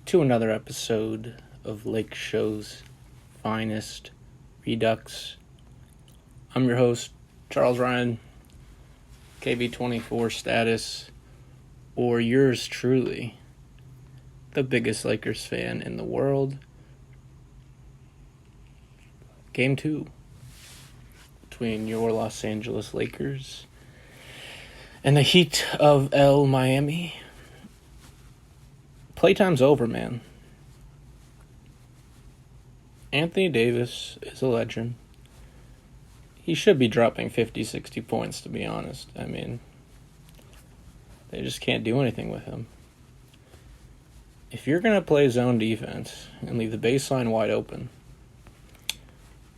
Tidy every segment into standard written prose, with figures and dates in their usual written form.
to another episode of Lakeshow's finest Redux. I'm your host, Charles Ryan, KB24 status, or yours truly, the biggest Lakers fan in the world. Game 2 between your Los Angeles Lakers and the Heat of Miami. Playtime's over, man. Anthony Davis is a legend. He should be dropping 50, 60 points, to be honest. I mean, they just can't do anything with him. If you're going to play zone defense and leave the baseline wide open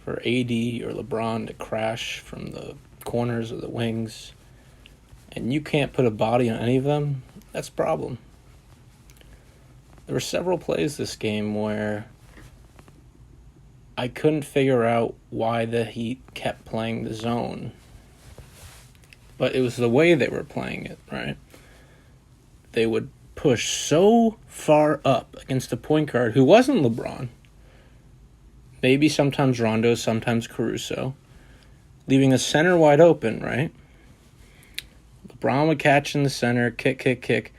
for AD or LeBron to crash from the corners or the wings, and you can't put a body on any of them, that's a problem. There were several plays this game where I couldn't figure out why the Heat kept playing the zone. But it was the way they were playing it, right? They would push so far up against a point guard who wasn't LeBron. Maybe sometimes Rondo, sometimes Caruso. Leaving the center wide open, right? LeBron would catch in the center, kick.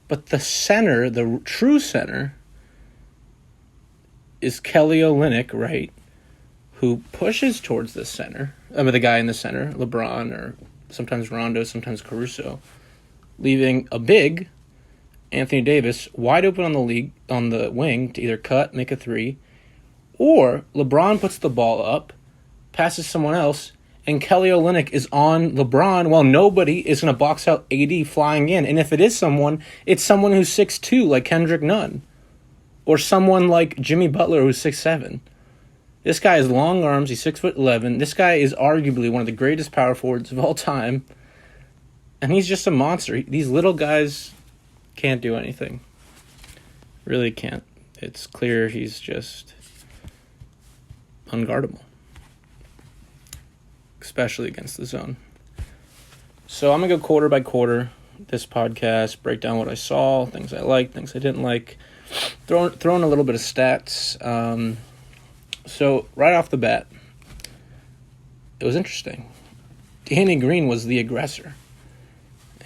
But the center, the true center, is Kelly Olynyk, right? Who pushes towards the center. The guy in the center, LeBron, or sometimes Rondo, sometimes Caruso, leaving a big Anthony Davis wide open on the wing to either cut, make a three, or LeBron puts the ball up, passes someone else, and Kelly Olynyk is on LeBron while nobody is going to box out AD flying in. And if it is someone, it's someone who's 6'2", like Kendrick Nunn. Or someone like Jimmy Butler, who's 6'7". This guy has long arms. He's 6'11". This guy is arguably one of the greatest power forwards of all time. And he's just a monster. These little guys can't do anything. Really can't. It's clear he's just unguardable, especially against the zone. So I'm going to go quarter by quarter this podcast, break down what I saw, things I liked, things I didn't like, throw in a little bit of stats. So right off the bat, it was interesting. Danny Green was the aggressor.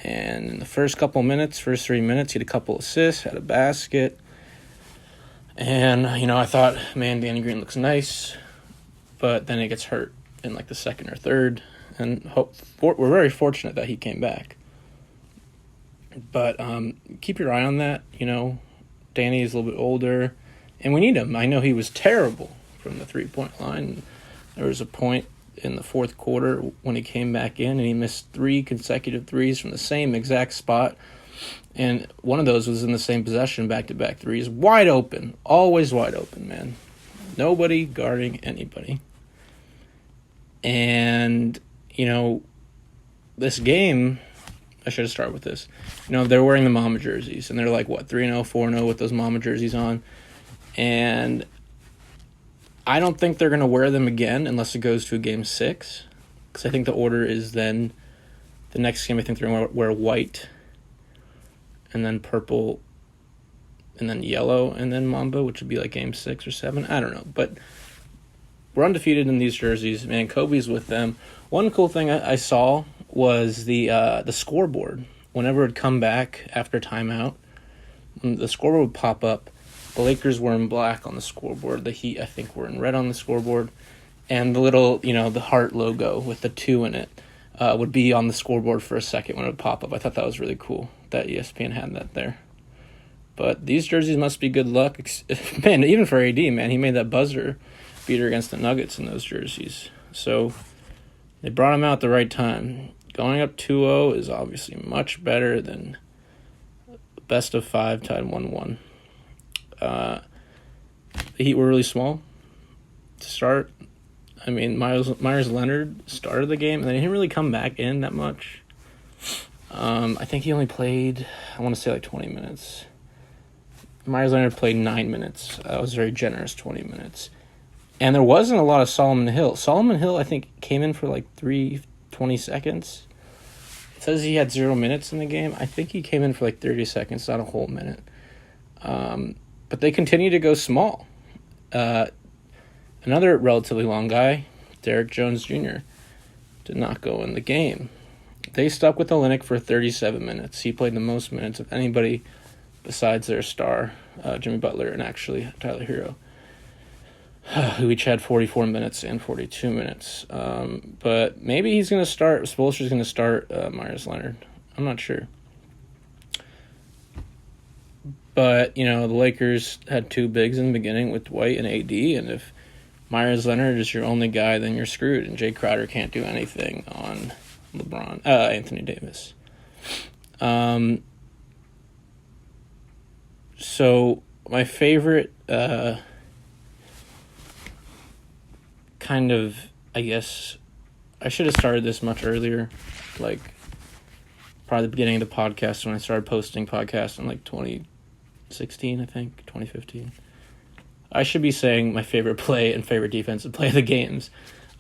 And in the first 3 minutes, he had a couple assists, had a basket. And, I thought, man, Danny Green looks nice. But then he gets hurt in like the second or third, and we're very fortunate that he came back. But keep your eye on that. Danny is a little bit older, and we need him. I know he was terrible from the 3-point line. There was a point in the fourth quarter when he came back in, and he missed 3 consecutive threes from the same exact spot, and one of those was in the same possession, back-to-back threes, wide open, always wide open, man. Nobody guarding anybody. And, this game, I should start with this. They're wearing the Mama jerseys, and they're like, 3-0, 4-0 with those Mama jerseys on. And I don't think they're going to wear them again unless it goes to a game 6. Because I think the order is then, the next game I think they're going to wear white, and then purple, and then yellow, and then Mamba, which would be like game 6 or 7. I don't know, but we're undefeated in these jerseys. Man, Kobe's with them. One cool thing I saw was the scoreboard. Whenever it would come back after timeout, the scoreboard would pop up. The Lakers were in black on the scoreboard. The Heat, I think, were in red on the scoreboard. And the little, the heart logo with the 2 in it would be on the scoreboard for a second when it would pop up. I thought that was really cool that ESPN had that there. But these jerseys must be good luck. Man, even for AD, man, he made that buzzer beater against the Nuggets in those jerseys. So they brought him out at the right time. Going up 2-0 is obviously much better than best of 5 tied 1-1. The Heat were really small to start. I mean, Myers Leonard started the game, and then he didn't really come back in that much. I think he only played, I want to say, 20 minutes. Myers Leonard played 9 minutes. I was very generous, 20 minutes. And there wasn't a lot of Solomon Hill. Solomon Hill, I think, came in for 20 seconds. It says he had 0 minutes in the game. I think he came in for 30 seconds, not a whole minute. But they continue to go small. Another relatively long guy, Derek Jones Jr., did not go in the game. They stuck with Olynyk for 37 minutes. He played the most minutes of anybody besides their star, Jimmy Butler, and actually Tyler Hero, who each had 44 minutes and 42 minutes. But maybe he's going to start, Spoelstra's going to start Myers Leonard. I'm not sure. But, the Lakers had two bigs in the beginning with Dwight and AD, and if Myers Leonard is your only guy, then you're screwed, and Jay Crowder can't do anything on Anthony Davis. So my favorite kind of, I guess, I should have started this much earlier, like probably the beginning of the podcast when I started posting podcasts in like 2016, I think, 2015. I should be saying my favorite play and favorite defensive play of the games.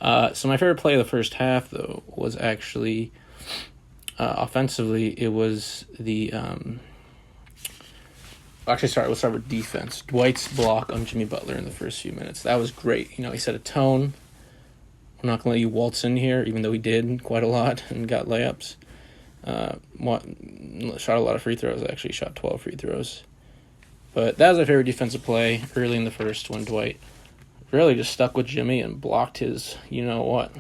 So my favorite play of the first half, though, was actually offensively. It was the let's start with defense. Dwight's block on Jimmy Butler in the first few minutes. That was great. He set a tone. I'm not going to let you waltz in here, even though he did quite a lot and got layups. Shot a lot of free throws. Actually, shot 12 free throws. But that was my favorite defensive play early in the first when Dwight really just stuck with Jimmy and blocked his you-know-what.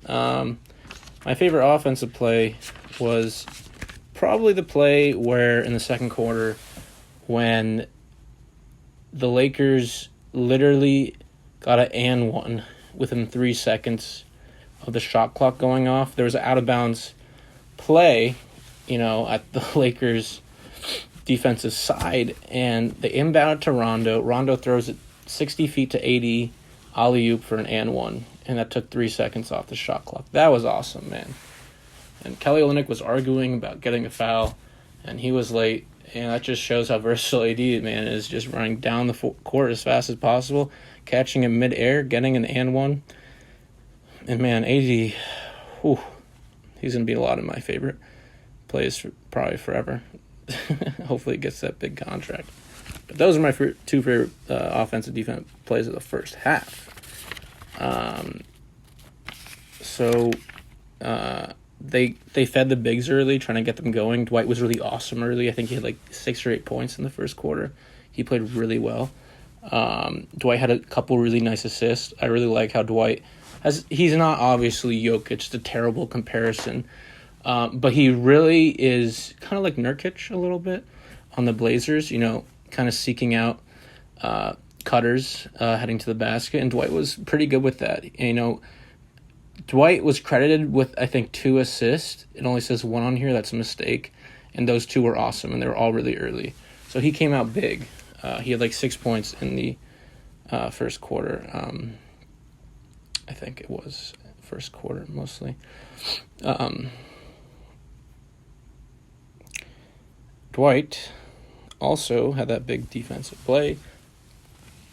My favorite offensive play was probably the play where in the second quarter when the Lakers literally got an and one within 3 seconds of the shot clock going off. There was an out-of-bounds play, at the Lakers' defensive side, and they inbound to Rondo. Rondo throws it 60 feet to 80, alley-oop for an and one, and that took 3 seconds off the shot clock. That was awesome, man. And Kelly Olynyk was arguing about getting a foul, and he was late, and that just shows how versatile AD, man, is, just running down the court as fast as possible, catching him mid-air, getting an and one. And, man, AD, he's going to be a lot of my favorite plays probably forever. Hopefully he gets that big contract. But those are my two favorite offensive defense plays of the first half. They fed the bigs early, trying to get them going. Dwight was really awesome early. I think he had like 6 or 8 points in the first quarter. He played really well. Dwight had a couple really nice assists. I really like how Dwight he's not obviously Jokic, it's a terrible comparison. But he really is kind of like Nurkic a little bit on the Blazers, kind of seeking out cutters heading to the basket, and Dwight was pretty good with that. Dwight was credited with, I think, 2 assists. It only says 1 on here. That's a mistake. And those 2 were awesome, and they were all really early. So he came out big. He had like 6 points in the first quarter. I think it was first quarter mostly. Dwight also had that big defensive play,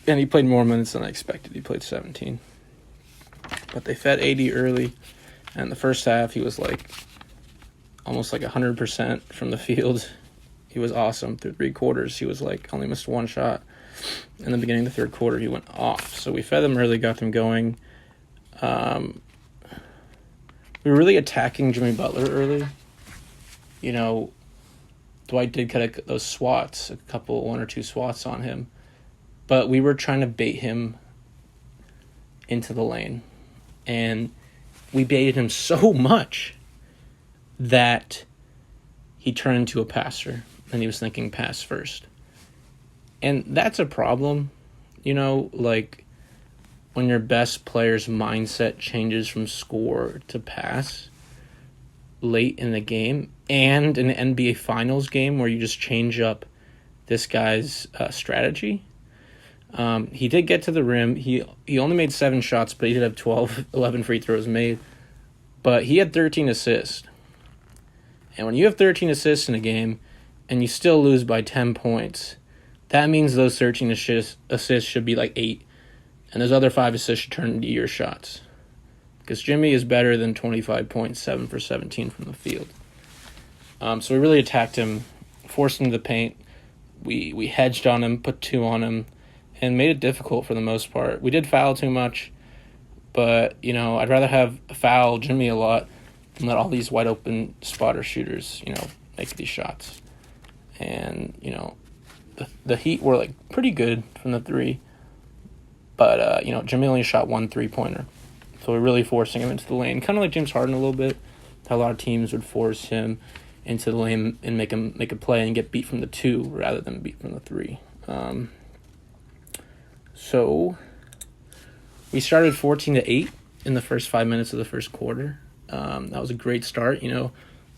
and he played more minutes than I expected. He played 17. But they fed AD early, and the first half he was like almost like 100% from the field. He was awesome. Through 3 quarters, he was like only missed 1 shot. In the beginning of the third quarter, he went off. So we fed them early, got them going. We were really attacking Jimmy Butler early. Dwight did cut those swats, 1 or 2 swats on him. But we were trying to bait him into the lane. And we baited him so much that he turned into a passer. And he was thinking pass first. And that's a problem. Like when your best player's mindset changes from score to pass late in the game, and in an NBA Finals game where you just change up this guy's strategy. He did get to the rim. He only made 7 shots, but he did have 11 free throws made. But he had 13 assists. And when you have 13 assists in a game and you still lose by 10 points, that means those 13 assists should be like 8. And those other 5 assists should turn into your shots. Because Jimmy is better than 25 points, 7 for 17 from the field. So we really attacked him, forced him to the paint. we hedged on him, put 2 on him, and made it difficult for the most part. We did foul too much, but, I'd rather have foul Jimmy a lot than let all these wide open spotter shooters, make these shots. And, the Heat were, pretty good from the 3, but, Jimmy only shot 1 3-pointer. So we're really forcing him into the lane, kind of like James Harden a little bit, how a lot of teams would force him into the lane and make him make a play and get beat from the 2 rather than beat from the 3. So we started 14-8 in the first 5 minutes of the first quarter. That was a great start. The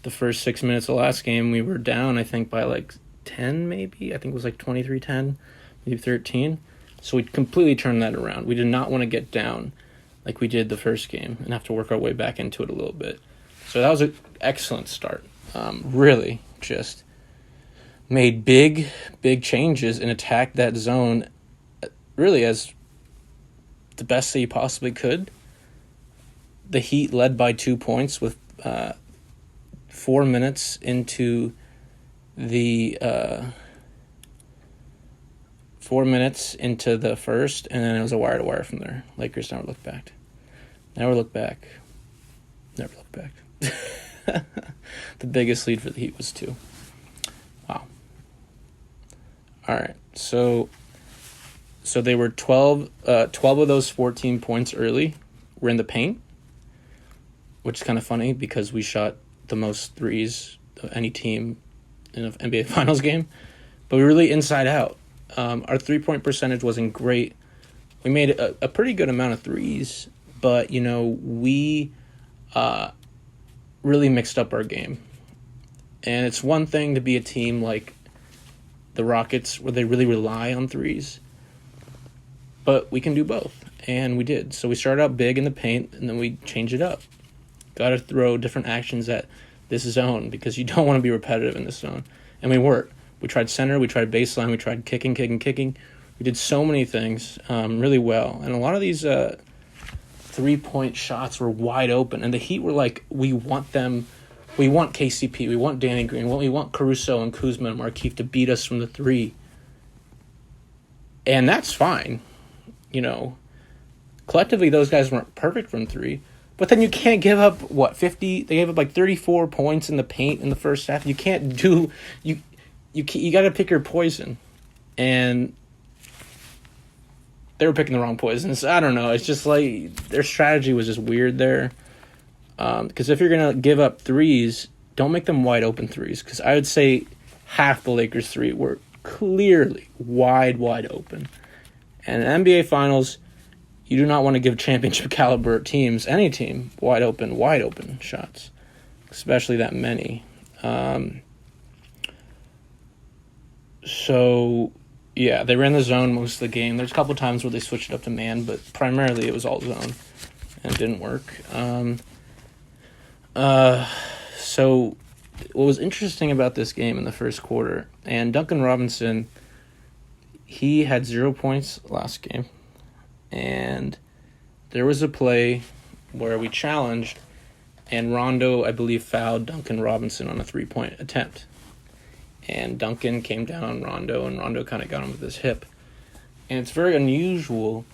first 6 minutes of the last game, we were down, I think, by 10 maybe. I think it was 23-10, maybe 13. So we completely turned that around. We did not want to get down like we did the first game and have to work our way back into it a little bit. So that was an excellent start. Really just made big changes and attacked that zone really as the best that you possibly could. The Heat led by 2 points with 4 minutes into the 4 minutes into the first, and then it was a wire-to-wire from there. Lakers never looked back. Never looked back. The biggest lead for the Heat was 2. Wow. All right, so they were 12 of those 14 points early were in the paint, which is kind of funny because we shot the most threes of any team in an NBA Finals game, but we were really inside out. Our 3-point percentage wasn't great. We made a pretty good amount of threes, but, we really mixed up our game. And it's one thing to be a team like the Rockets where they really rely on threes, but we can do both, and we did. So we started out big in the paint, and then we changed it up. Got to throw different actions at this zone because you don't want to be repetitive in this zone. And we were. We tried center, we tried baseline, we tried kicking. We did so many things really well. And a lot of these 3-point shots were wide open. And the Heat were like, we want them. We want KCP. We want Danny Green. We want Caruso and Kuzma and Markieff to beat us from the 3. And that's fine. Collectively, those guys weren't perfect from 3. But then you can't give up, 50? They gave up 34 points in the paint in the first half. You can't do... You got to pick your poison, and they were picking the wrong poisons. I don't know. It's just their strategy was just weird there. Because if you're gonna give up threes, don't make them wide open threes. Because I would say half the Lakers 3 were clearly wide open. And in NBA Finals, you do not want to give championship caliber teams, any team, wide open shots, especially that many. So, yeah, they ran the zone most of the game. There's a couple times where they switched it up to man, but primarily it was all zone, and it didn't work. So what was interesting about this game in the first quarter, and Duncan Robinson, he had 0 points last game, and there was a play where we challenged, and Rondo, I believe, fouled Duncan Robinson on a 3-point attempt. And Duncan came down on Rondo, and Rondo kind of got him with his hip. And it's very unusual,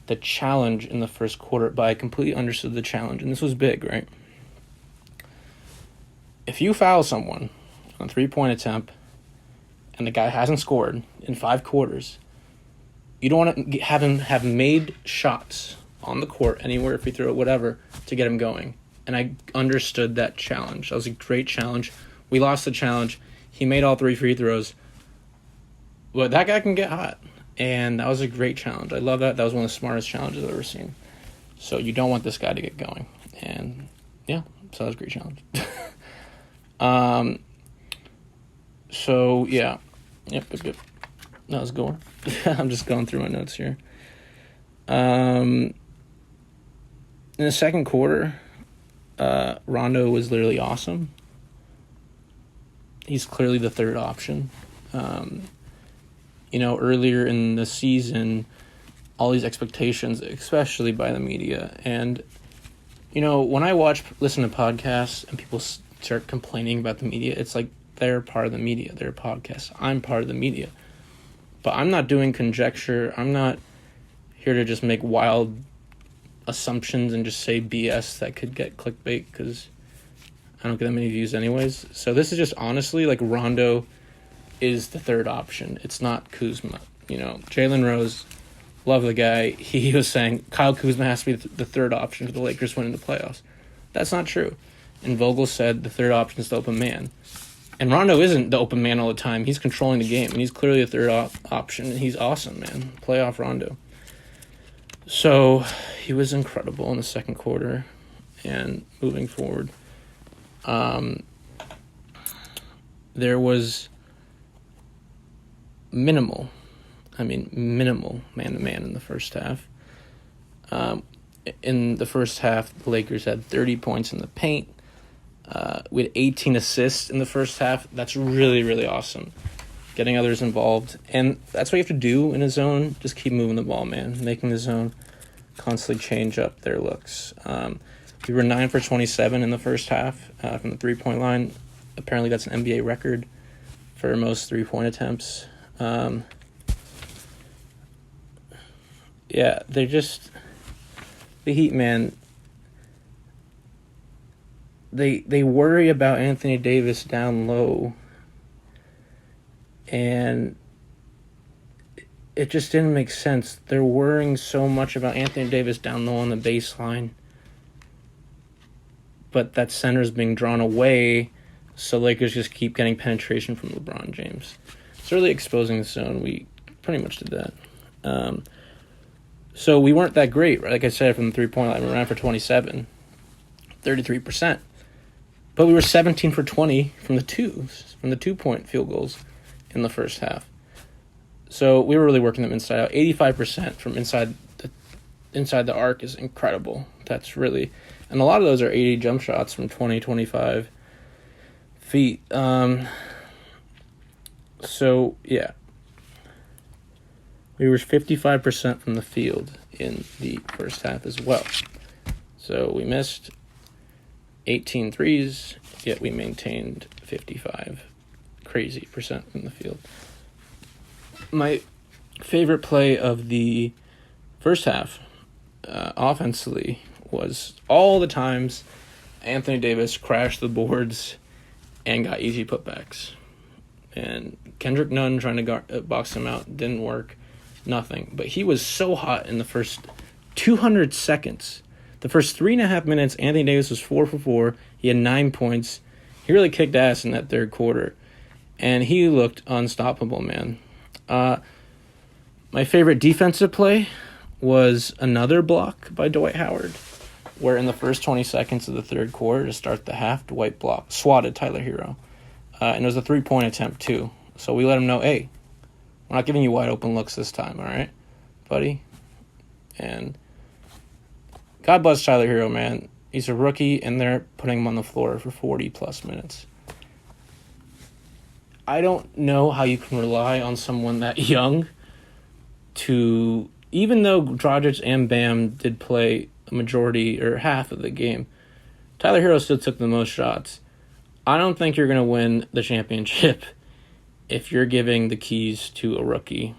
the challenge in the first quarter, but I completely understood the challenge. And this was big, right? If you foul someone on a 3-point attempt, and the guy hasn't scored in 5 quarters, you don't want to have him have made shots on the court, anywhere, free throw, whatever, to get him going. And I understood that challenge. That was a great challenge. We lost the challenge. He made all 3 free throws. But that guy can get hot. And that was a great challenge. I love that. That was one of the smartest challenges I've ever seen. So you don't want this guy to get going. And, yeah, so that was a great challenge. So, yeah. Yep. That was a good one. I'm just going through my notes here. In the second quarter, Rondo was literally awesome. He's clearly the third option. Earlier in the season, all these expectations, especially by the media. And, when I listen to podcasts and people start complaining about the media, it's like they're part of the media. They're a podcast. I'm part of the media. But I'm not doing conjecture. I'm not here to just make wild assumptions and just say BS that could get clickbait, because I don't get that many views anyways. So this is just honestly, like, Rondo is the third option. It's not Kuzma. You know, Jalen Rose, love the guy. He was saying Kyle Kuzma has to be the third option for the Lakers winning the playoffs. That's not true. And Vogel said the third option is the open man. And Rondo isn't the open man all the time. He's controlling the game, and he's clearly a third option, and he's awesome, man. Playoff Rondo. So he was incredible in the second quarter and moving forward. There was minimal man-to-man in the first half. In the first half, the Lakers had 30 points in the paint. We had 18 assists in the first half. That's really, really awesome. Getting others involved. And that's what you have to do in a zone. Just keep moving the ball, man. Making the zone constantly change up their looks. We were 9 for 27 in the first half from the three-point line. Apparently that's an NBA record for most three-point attempts. Yeah, they're just... The Heat, man, they worry about Anthony Davis down low, and it just didn't make sense. They're worrying so much about Anthony Davis down low on the baseline, but that center's being drawn away, so Lakers just keep getting penetration from LeBron James. It's really exposing the zone. We pretty much did that. So we weren't that great, right? Like I said, from the three-point line, we ran for 27, 33%. But we were 17 for 20 from the two-point field goals in the first half. So we were really working them inside out. 85% from inside the arc is incredible. That's really... And a lot of those are 80 jump shots from 20, 25 feet. So, yeah. We were 55% from the field in the first half as well. So we missed 18 threes, yet we maintained 55 crazy percent from the field. My favorite play of the first half, offensively, was all the times Anthony Davis crashed the boards and got easy putbacks. And Kendrick Nunn trying to box him out didn't work. Nothing. But he was so hot in the first 200 seconds. The first 3.5 minutes, Anthony Davis was 4 for 4. He had 9 points. He really kicked ass in that third quarter. And he looked unstoppable, man. My favorite defensive play was another block by Dwight Howard, where in the first 20 seconds of the third quarter to start the half, Dwight swatted Tyler Hero. And it was a three-point attempt, too. So we let him know, hey, we're not giving you wide open looks this time, all right, buddy? And God bless Tyler Hero, man. He's a rookie, and they're putting him on the floor for 40-plus minutes. I don't know how you can rely on someone that young to, even though Dragic and Bam did play a majority or half of the game, Tyler Hero still took the most shots. I don't think you're going to win the championship if you're giving the keys to a rookie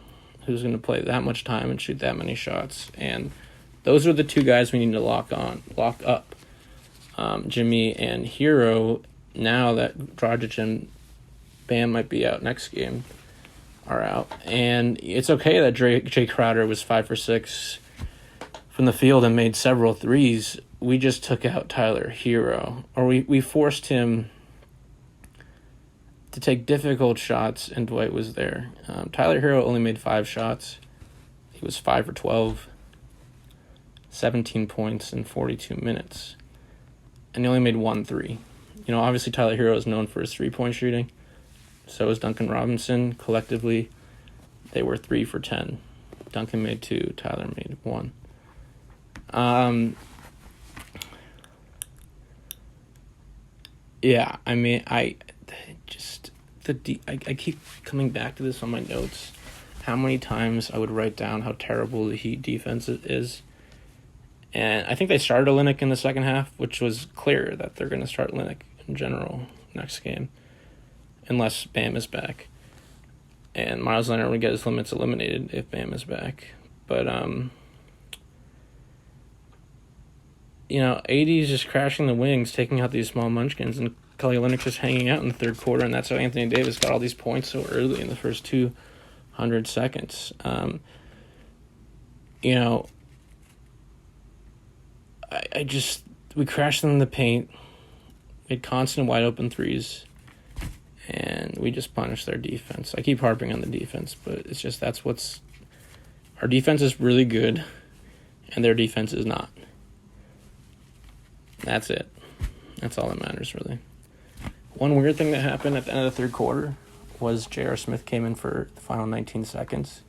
who's going to play that much time and shoot that many shots. And those are the two guys we need to lock up. Jimmy and Hero, now that Dragic and Bam might be out next game, are out. And it's okay that Jay Crowder was 5 for 6 from the field and made several threes. We just took out Tyler Hero. Or we forced him to take difficult shots, and Dwight was there. Tyler Hero only made 5 shots. He was 5 for 12, 17 points in 42 minutes. And he only made 1 3. You know, obviously Tyler Hero is known for his three-point shooting. So is Duncan Robinson. Collectively, they were 3 for 10. Duncan made 2. Tyler made 1. Yeah, I mean, I keep coming back to this on my notes. How many times I would write down how terrible the Heat defense is. And I think they started Olynyk in the second half, which was clear that they're going to start Olynyk in general next game. unless Bam is back. And Miles Leonard would get his limits eliminated if Bam is back. But, AD is just crashing the wings, taking out these small munchkins, and Kelly Olynyk's just hanging out in the third quarter, and that's how Anthony Davis got all these points so early in the first 200 seconds. We crashed them in the paint, made constant wide open threes, and we just punished their defense. I keep harping on the defense, but it's just our defense is really good, and their defense is not. That's it. That's all that matters, really. One weird thing that happened at the end of the third quarter was J.R. Smith came in for the final 19 seconds.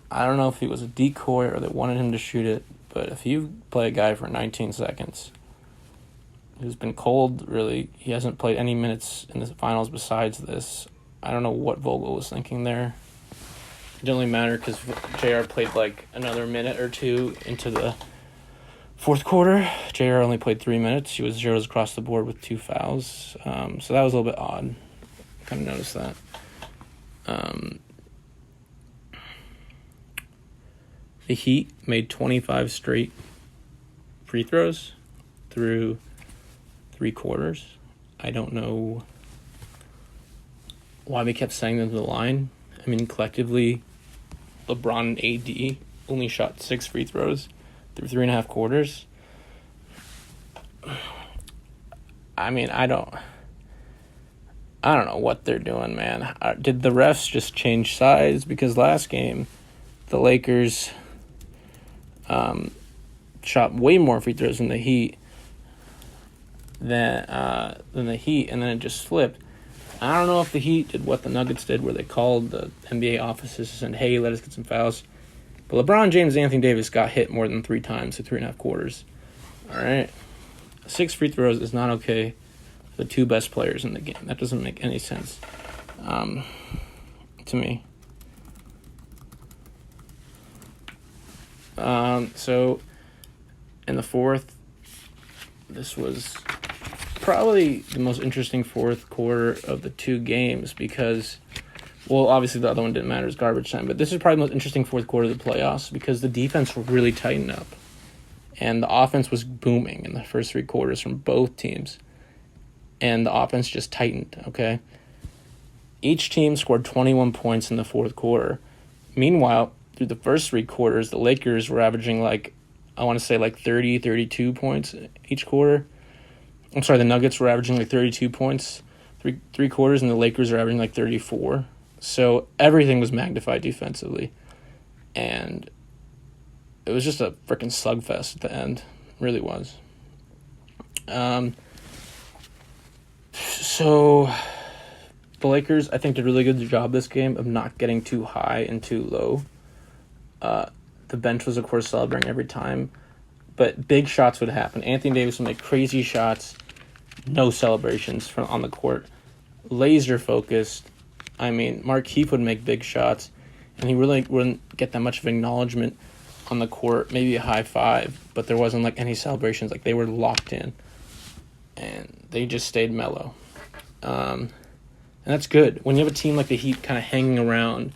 I don't know if he was a decoy or they wanted him to shoot it, but if you play a guy for 19 seconds who's been cold, really, he hasn't played any minutes in the finals besides this, I don't know what Vogel was thinking there. It didn't really matter because JR played like another minute or two into the fourth quarter. JR only played 3 minutes. He was zeros across the board with 2 fouls. So that was a little bit odd. Kind of noticed that. The Heat made 25 straight free throws through 3 quarters. I don't know why we kept sending them to the line. I mean, collectively, LeBron and AD only shot 6 free throws through 3.5 quarters. I mean, I don't know what they're doing, man. Did the refs just change sides? Because last game, the Lakers shot way more free throws than the Heat, and then it just flipped. I don't know if the Heat did what the Nuggets did, where they called the NBA offices and said, "Hey, let us get some fouls." But LeBron James and Anthony Davis got hit more than 3 times in 3.5 quarters. All right, 6 free throws is not okay for the 2 best players in the game. That doesn't make any sense to me. So in the fourth, this was probably the most interesting fourth quarter of the 2 games because, well, obviously the other one didn't matter, it's garbage time, but this is probably the most interesting fourth quarter of the playoffs because the defense really tightened up and the offense was booming in the first 3 quarters from both teams, and the offense just tightened, okay? Each team scored 21 points in the fourth quarter. Meanwhile, through the first 3 quarters, the Lakers were averaging 30, 32 points each quarter. I'm sorry, the Nuggets were averaging 32 points, three quarters, and the Lakers are averaging 34. So everything was magnified defensively. And it was just a freaking slugfest at the end. It really was. So the Lakers, I think, did a really good job this game of not getting too high and too low. The bench was, of course, celebrating every time, but big shots would happen. Anthony Davis would make crazy shots, no celebrations on the court. Laser focused. I mean, Markieff would make big shots, and he really wouldn't get that much of acknowledgement on the court, maybe a high five, but there wasn't any celebrations. They were locked in, and they just stayed mellow. And that's good. When you have a team like the Heat kind of hanging around,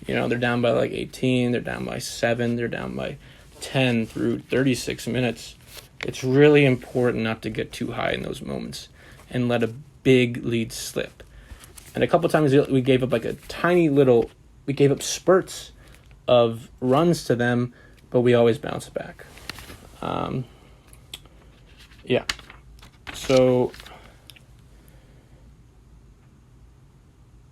they're down by 18, they're down by 7, they're down by 10 through 36 minutes. It's really important not to get too high in those moments and let a big lead slip. And a couple times we gave up we gave up spurts of runs to them, but we always bounced back. Yeah. So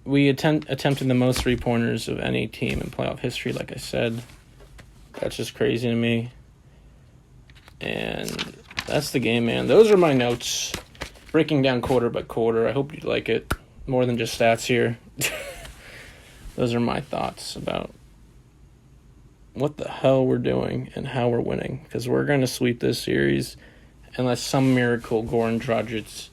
we attempted the most 3-pointers of any team in playoff history, like I said. That's just crazy to me. And that's the game, man. Those are my notes. Breaking down quarter by quarter. I hope you like it. More than just stats here. Those are my thoughts about what the hell we're doing and how we're winning. Because we're going to sweep this series unless some miracle Goran Dragic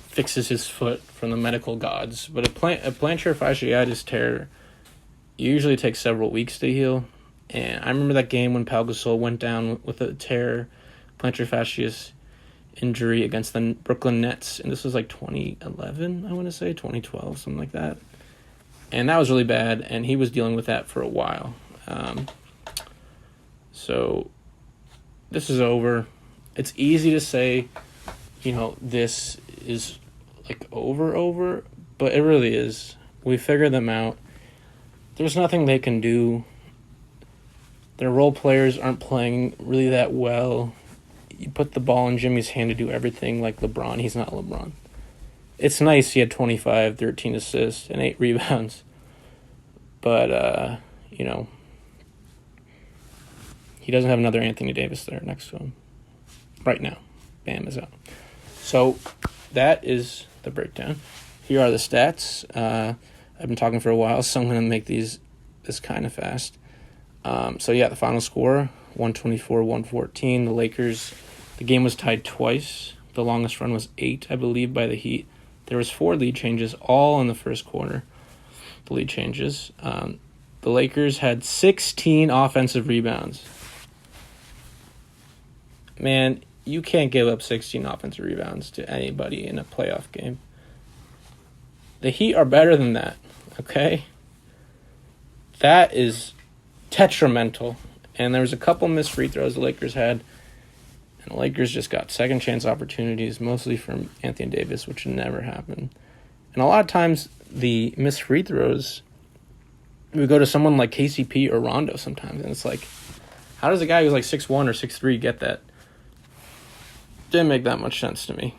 fixes his foot from the medical gods. But a plantar fasciitis tear usually takes several weeks to heal. And I remember that game when Pau Gasol went down with a tear, plantar fasciitis, injury against the Brooklyn Nets, and this was like 2011, I want to say, 2012, something like that. And that was really bad, and he was dealing with that for a while. So this is over. It's easy to say, this is like over, but it really is. We figured them out. There's nothing they can do. Their role players aren't playing really that well. You put the ball in Jimmy's hand to do everything like LeBron. He's not LeBron. It's nice he had 25, 13 assists, and 8 rebounds. But, he doesn't have another Anthony Davis there next to him right now. Bam is out. So that is the breakdown. Here are the stats. I've been talking for a while, so I'm going to make this kind of fast. The final score, 124-114. The Lakers, the game was tied twice. The longest run was 8, I believe, by the Heat. There was 4 lead changes, all in the first quarter. The lead changes. The Lakers had 16 offensive rebounds. Man, you can't give up 16 offensive rebounds to anybody in a playoff game. The Heat are better than that, okay? That is detrimental. And there was a couple missed free throws the Lakers had. And the Lakers just got second chance opportunities, mostly from Anthony Davis, which never happened. And a lot of times, the missed free throws, we go to someone like KCP or Rondo sometimes. And it's like, how does a guy who's like 6'1 or 6'3 get that? Didn't make that much sense to me.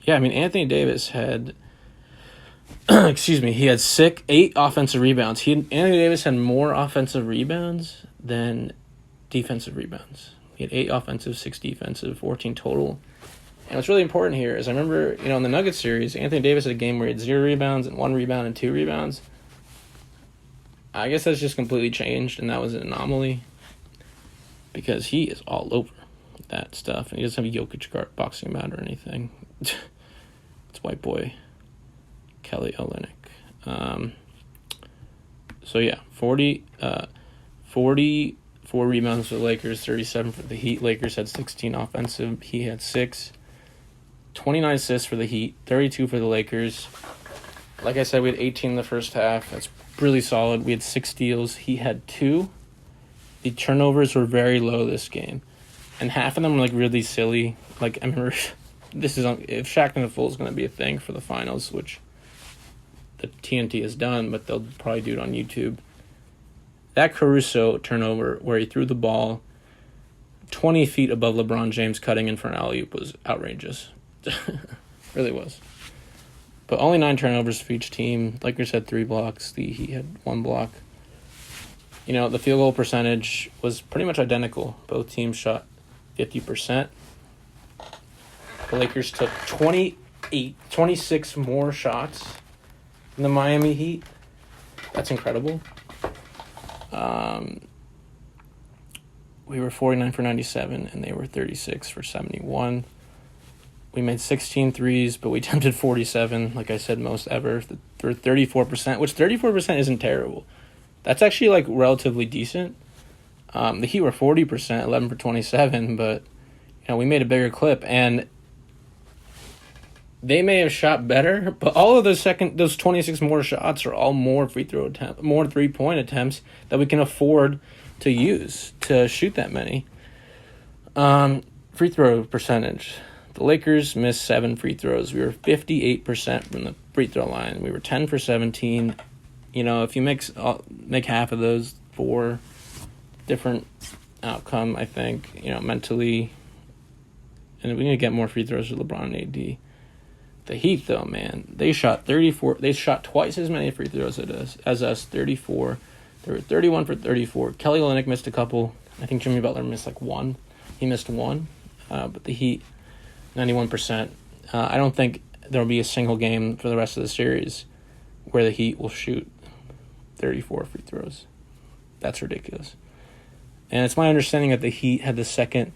Anthony Davis had, he had 8 offensive rebounds. Anthony Davis had more offensive rebounds than defensive rebounds. He had 8 offensive, 6 defensive, 14 total. And what's really important here is I remember, in the Nuggets series, Anthony Davis had a game where he had 0 rebounds and 1 rebound and 2 rebounds. I guess that's just completely changed, and that was an anomaly because he is all over that stuff, and he doesn't have Jokic guard boxing him out or anything. It's white boy Kelly Olynyk. 44 rebounds for the Lakers, 37 for the Heat. Lakers had 16 offensive. He had 6. 29 assists for the Heat, 32 for the Lakers. Like I said, we had 18 in the first half. That's really solid. We had 6 steals. He had 2. The turnovers were very low this game. And half of them were, really silly. I remember, if Shaq and the Fool is going to be a thing for the finals, which the TNT has done, but they'll probably do it on YouTube. That Caruso turnover where he threw the ball 20 feet above LeBron James cutting in for an alley-oop was outrageous. Really was. But only 9 turnovers for each team. Lakers had 3 blocks. The Heat had 1 block. The field goal percentage was pretty much identical. Both teams shot 50%. The Lakers took 26 more shots than the Miami Heat. That's incredible. We were 49 for 97, and they were 36 for 71. We made 16 threes, but we attempted 47, like I said, most ever, for 34%, which 34% isn't terrible. That's actually, relatively decent. The Heat were 40%, 11 for 27, but, we made a bigger clip, and they may have shot better, but all of those 26 more shots are all more more 3-point attempts that we can afford to use to shoot that many. Free throw percentage. The Lakers missed 7 free throws. We were 58% from the free throw line. We were 10 for 17. If you make half of those, 4, different outcome, I think, mentally. And we need to get more free throws with LeBron and AD. The Heat, though, man, they shot 34. They shot twice as many free throws as us, 34. They were 31 for 34. Kelly Olynyk missed a couple. I think Jimmy Butler missed 1. He missed 1. But the Heat, 91%. I don't think there will be a single game for the rest of the series where the Heat will shoot 34 free throws. That's ridiculous. And it's my understanding that the Heat had the second.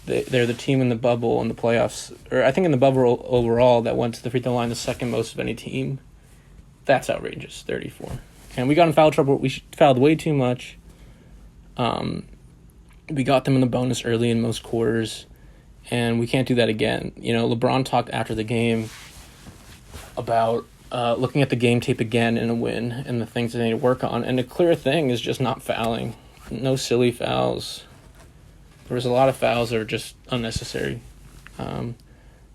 They're the team in the bubble in the playoffs, or I think in the bubble overall, that went to the free throw line the second most of any team. That's outrageous, 34. And we got in foul trouble. We fouled way too much. We got them in the bonus early in most quarters, and we can't do that again. LeBron talked after the game about looking at the game tape again in a win and the things that they need to work on. And a clear thing is just not fouling. No silly fouls. There was a lot of fouls that were just unnecessary.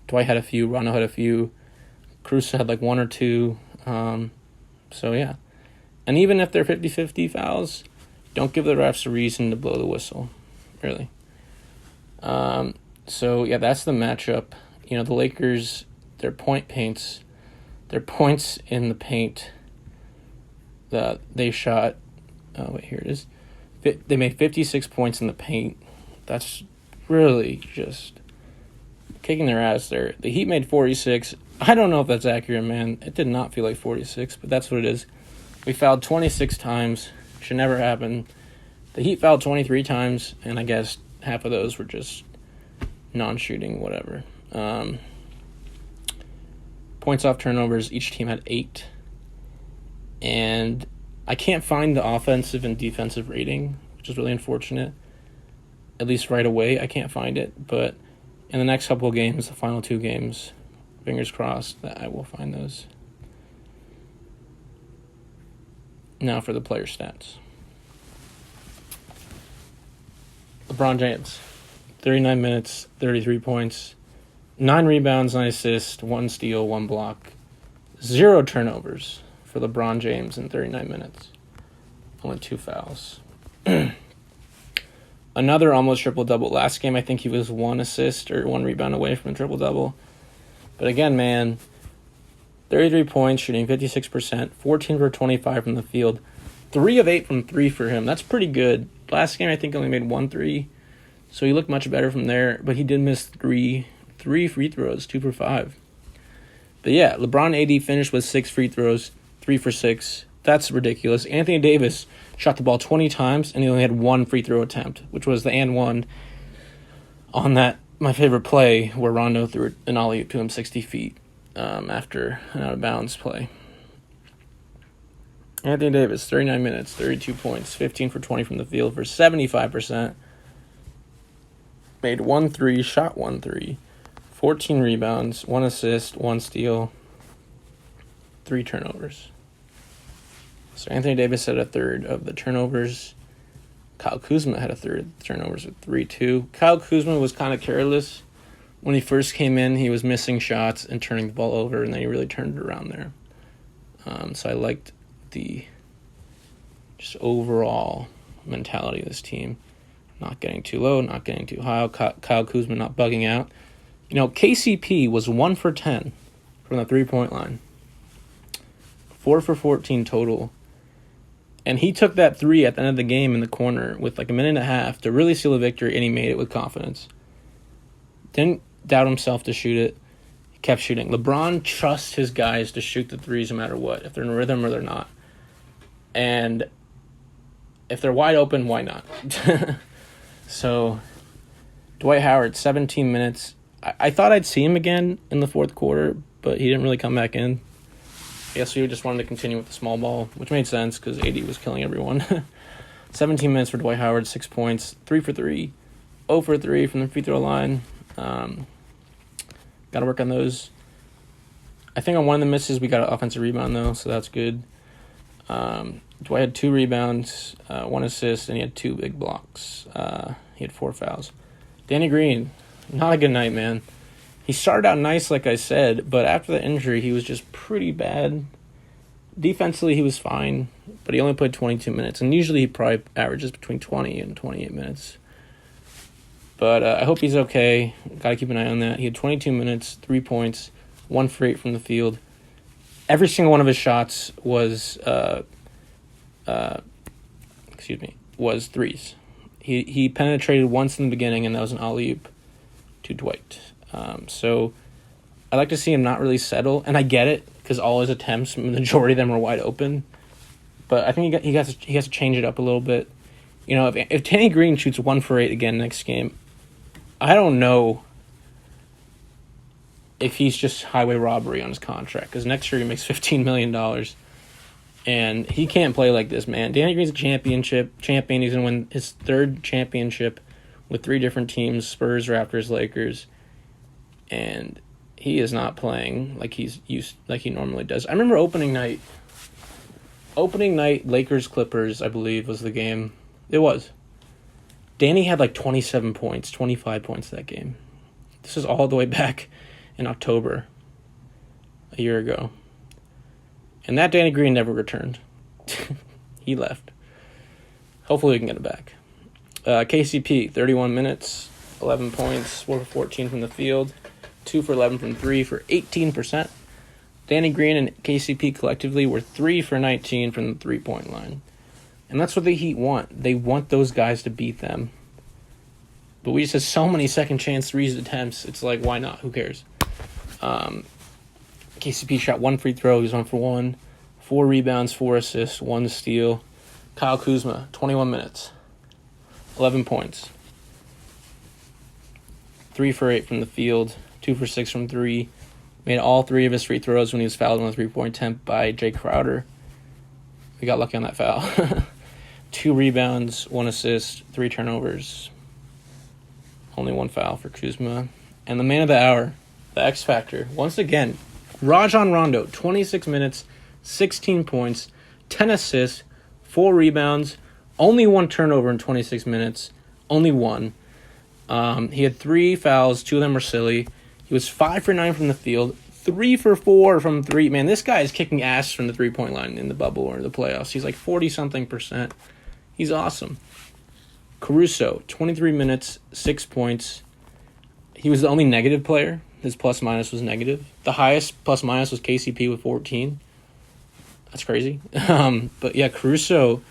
Dwight had a few. Rondo had a few. Caruso had like one or two. So, yeah. And even if they're 50-50 fouls, don't give the refs a reason to blow the whistle, really. So, yeah, that's the matchup. The Lakers, their points in the paint that they shot. Oh, wait, here it is. They made 56 points in the paint. That's really just kicking their ass there. The Heat made 46. I don't know if that's accurate, man. It did not feel like 46, but that's what it is. We fouled 26 times. Should never happen. The Heat fouled 23 times, and I guess half of those were just non-shooting, whatever. Points off turnovers, each team had 8. And I can't find the offensive and defensive rating, which is really unfortunate. At least right away, I can't find it. But in the next couple of games, the final 2 games, fingers crossed that I will find those. Now for the player stats. LeBron James, 39 minutes, 33 points, 9 rebounds, 9 assists, 1 steal, 1 block, 0 turnovers for LeBron James in 39 minutes. Only 2 fouls. Another almost triple-double. Last game, I think he was 1 assist or 1 rebound away from a triple-double. But again, man, 33 points, shooting 56%, 14 for 25 from the field, 3 of 8 from 3 for him. That's pretty good. Last game, I think, only made 1 3, so he looked much better from there. But he did miss 3 free throws, 2 for 5. But yeah, LeBron AD finished with 6 free throws, 3 for 6. That's ridiculous. Anthony Davis shot the ball 20 times, and he only had 1 free throw attempt, which was the and one on that, my favorite play, where Rondo threw an alley-oop to him 60 feet after an out-of-bounds play. Anthony Davis, 39 minutes, 32 points, 15 for 20 from the field for 75%. Made 1 3, shot 1 3, 14 rebounds, 1 assist, 1 steal, 3 turnovers. So Anthony Davis had a third of the turnovers. Kyle Kuzma had a third of the turnovers with 3-2. Kyle Kuzma was kind of careless. When he first came in, he was missing shots and turning the ball over, and then he really turned it around there. So I liked the just overall mentality of this team. Not getting too low, not getting too high. Kyle Kuzma not bugging out. KCP was 1 for 10 from the three-point line. 4 for 14 total. And he took that 3 at the end of the game in the corner with like a minute and a half to really seal a victory, and he made it with confidence. Didn't doubt himself to shoot it. He kept shooting. LeBron trusts his guys to shoot the threes no matter what, if they're in rhythm or they're not. And if they're wide open, why not? So, Dwight Howard, 17 minutes. I thought I'd see him again in the fourth quarter, but he didn't really come back in. I guess we just wanted to continue with the small ball, which made sense because AD was killing everyone. 17 minutes for Dwight Howard, 6 points, 3 for 3, 0 for 3 from the free throw line. Got to work on those. I think on one of the misses, we got an offensive rebound, though, so that's good. Dwight had 2 rebounds, 1 assist, and he had 2 big blocks. He had 4 fouls. Danny Green, not a good night, man. He started out nice, like I said, but after the injury, he was just pretty bad. Defensively, he was fine, but he only played 22 minutes, and usually he probably averages between 20 and 28 minutes. But I hope he's okay. Got to keep an eye on that. He had 22 minutes, 3 points, 1 for 8 from the field. Every single one of his shots was threes. He penetrated once in the beginning, and that was an alley-oop to Dwight. So I like to see him not really settle, and I get it because all his attempts, the majority of them were wide open. But I think he has to change it up a little bit. If Danny Green shoots 1 for 8 again next game, I don't know if he's just highway robbery on his contract, because next year he makes $15 million. And he can't play like this, man. Danny Green's a champion. He's going to win his third championship with 3 different teams, Spurs, Raptors, Lakers. And he is not playing like he normally does. I remember opening night, Lakers Clippers, I believe, was the game. It was. Danny had like 27 points, 25 points that game. This is all the way back in October, a year ago. And that Danny Green never returned. He left. Hopefully we can get it back. KCP, 31 minutes, 11 points, 4 for 14 from the field, 2 for 11 from 3 for 18%. Danny Green and KCP collectively were 3 for 19 from the three-point line. And that's what the Heat want. They want those guys to beat them. But we just had so many second chance threes attempts. It's like, why not? Who cares? KCP shot 1 free throw. He was 1 for 1. 4 rebounds, 4 assists, 1 steal. Kyle Kuzma, 21 minutes. 11 points. 3 for 8 from the field. 2 for 6 from 3. Made all 3 of his free throws when he was fouled on a 3-point attempt by Jay Crowder. We got lucky on that foul. 2 rebounds, 1 assist, 3 turnovers. Only 1 foul for Kuzma. And the man of the hour, the X Factor, once again, Rajon Rondo, 26 minutes, 16 points, 10 assists, 4 rebounds, only 1 turnover in 26 minutes, only 1. He had 3 fouls, 2 of them were silly. He was 5 for 9 from the field, 3 for 4 from 3. Man, this guy is kicking ass from the 3-point line in the bubble or the playoffs. He's like 40-something%. He's awesome. Caruso, 23 minutes, 6 points. He was the only negative player. His plus-minus was negative. The highest plus-minus was KCP with 14. That's crazy. But yeah, Caruso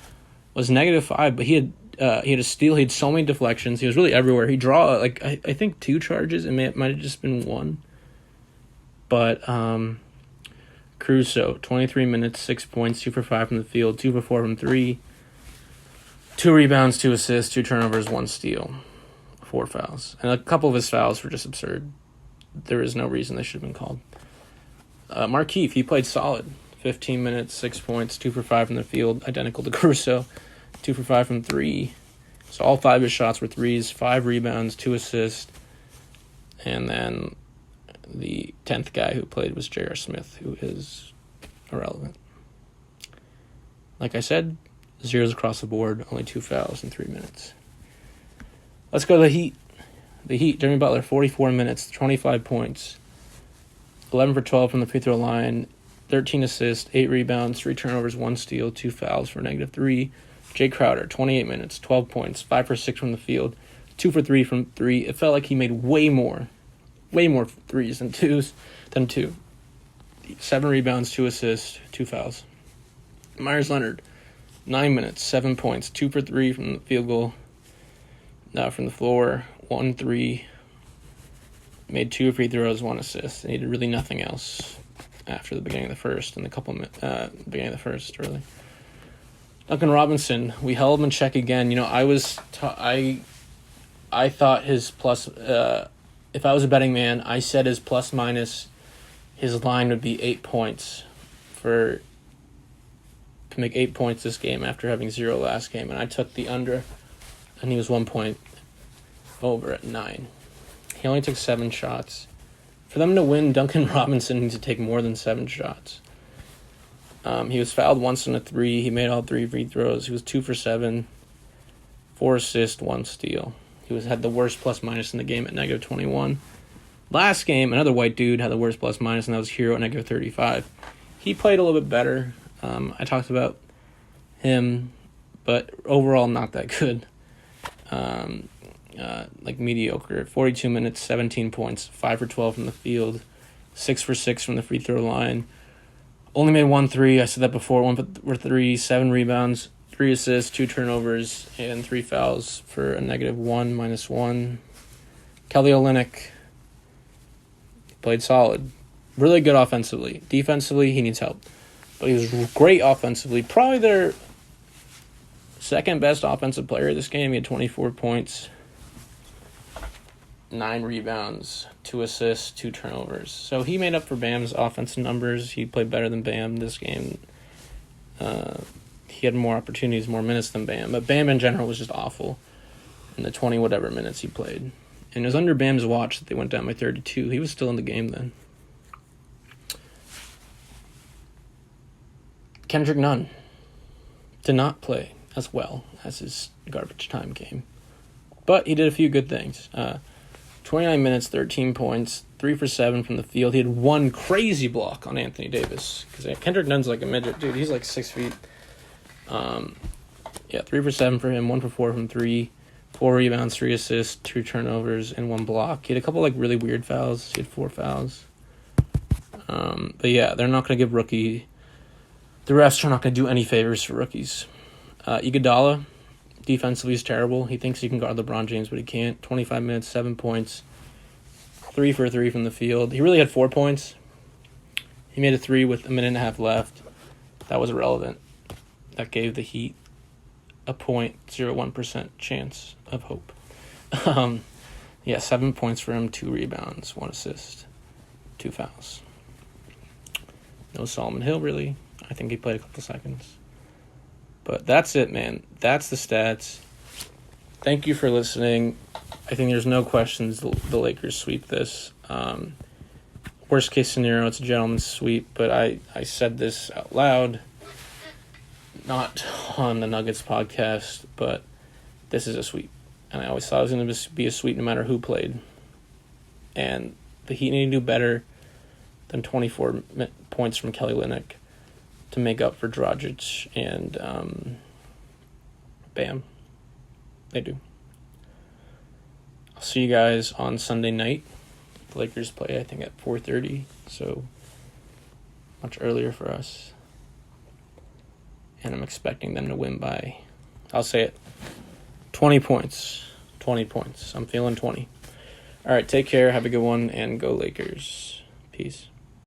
was -5, but he had a steal. He had so many deflections. He was really everywhere. He draw I think 2 charges. It might have just been 1. But Caruso, 23 minutes, 6 points, 2 for 5 from the field, 2 for 4 from 3, 2 rebounds, 2 assists, 2 turnovers, 1 steal, 4 fouls. And a couple of his fouls were just absurd. There is no reason they should have been called. Markieff, he played solid. 15 minutes, 6 points, 2 for 5 from the field, identical to Caruso, 2 for 5 from 3. So all 5 of his shots were threes, 5 rebounds, 2 assists. And then the 10th guy who played was J.R. Smith, who is irrelevant. Like I said, zeros across the board, only 2 fouls in 3 minutes. Let's go to the Heat. The Heat, Jimmy Butler, 44 minutes, 25 points, 11 for 12 from the free throw line, 13 assists, 8 rebounds, 3 turnovers, 1 steal, 2 fouls for -3. Jay Crowder, 28 minutes, 12 points, 5 for 6 from the field, 2 for 3 from 3. It felt like he made way more threes than 2. 7 rebounds, 2 assists, 2 fouls. Myers Leonard, 9 minutes, 7 points, 2 for 3 from the field goal. From the floor, 1 3. Made 2 free throws, 1 assist. Needed really nothing else after the beginning of the first and beginning of the first, really. Duncan Robinson, we held him in check again. You know, I thought his plus. If I was a betting man, I said his plus-minus, his line would be 8 points to make 8 points this game after having 0 last game, and I took the under, and he was 1 point over at 9. He only took 7 shots. For them to win, Duncan Robinson needs to take more than 7 shots. He was fouled once on a 3. He made all 3 free throws. He was 2 for 7, 4 assists, 1 steal. He had the worst plus-minus in the game at -21. Last game, another white dude had the worst plus-minus, and that was Hero at -35. He played a little bit better. I talked about him, but overall not that good. Mediocre. 42 minutes, 17 points, 5 for 12 from the field, 6 for 6 from the free throw line. Only made 1 3. I said that before. 1 for 3, 7 rebounds, 3 assists, 2 turnovers, and 3 fouls for a -1, -1. Kelly Olynyk played solid. Really good offensively. Defensively, he needs help. But he was great offensively. Probably their second best offensive player this game. He had 24 points, 9 rebounds, 2 assists, 2 turnovers. So he made up for Bam's offensive numbers. He played better than Bam this game. he had more opportunities, more minutes than Bam. But Bam in general was just awful in the 20-whatever minutes he played. And it was under Bam's watch that they went down by 32. He was still in the game then. Kendrick Nunn did not play as well as his garbage time game. But he did a few good things. 29 minutes, 13 points, 3 for 7 from the field. He had one crazy block on Anthony Davis. Because Kendrick Nunn's like a midget. Dude, he's like 6 feet. 3 for 7 for him, 1 for 4 from 3. 4 rebounds, 3 assists, 2 turnovers, and 1 block. He had a couple like really weird fouls. He had 4 fouls. But yeah, they're not going to give rookie... The refs are not going to do any favors for rookies. Iguodala, defensively, is terrible. He thinks he can guard LeBron James, but he can't. 25 minutes, 7 points, 3 for 3 from the field. He really had 4 points. He made a 3 with a minute and a half left. That was irrelevant. That gave the Heat a 0.01% chance of hope. 7 points for him, 2 rebounds, 1 assist, 2 fouls. No Solomon Hill, really. I think he played a couple seconds. But that's it, man. That's the stats. Thank you for listening. I think there's no questions the Lakers sweep this. Worst case scenario, it's a gentleman's sweep, but I said this out loud, not on the Nuggets podcast, but this is a sweep. And I always thought it was going to be a sweep no matter who played. And the Heat need to do better than 24 points from Kelly Olynyk to make up for Dragic and Bam. They do. I'll see you guys on Sunday night. The Lakers play, I think, at 4:30, so much earlier for us. And I'm expecting them to win by, I'll say it, 20 points. 20 points. I'm feeling 20. All right, take care. Have a good one, and go Lakers. Peace.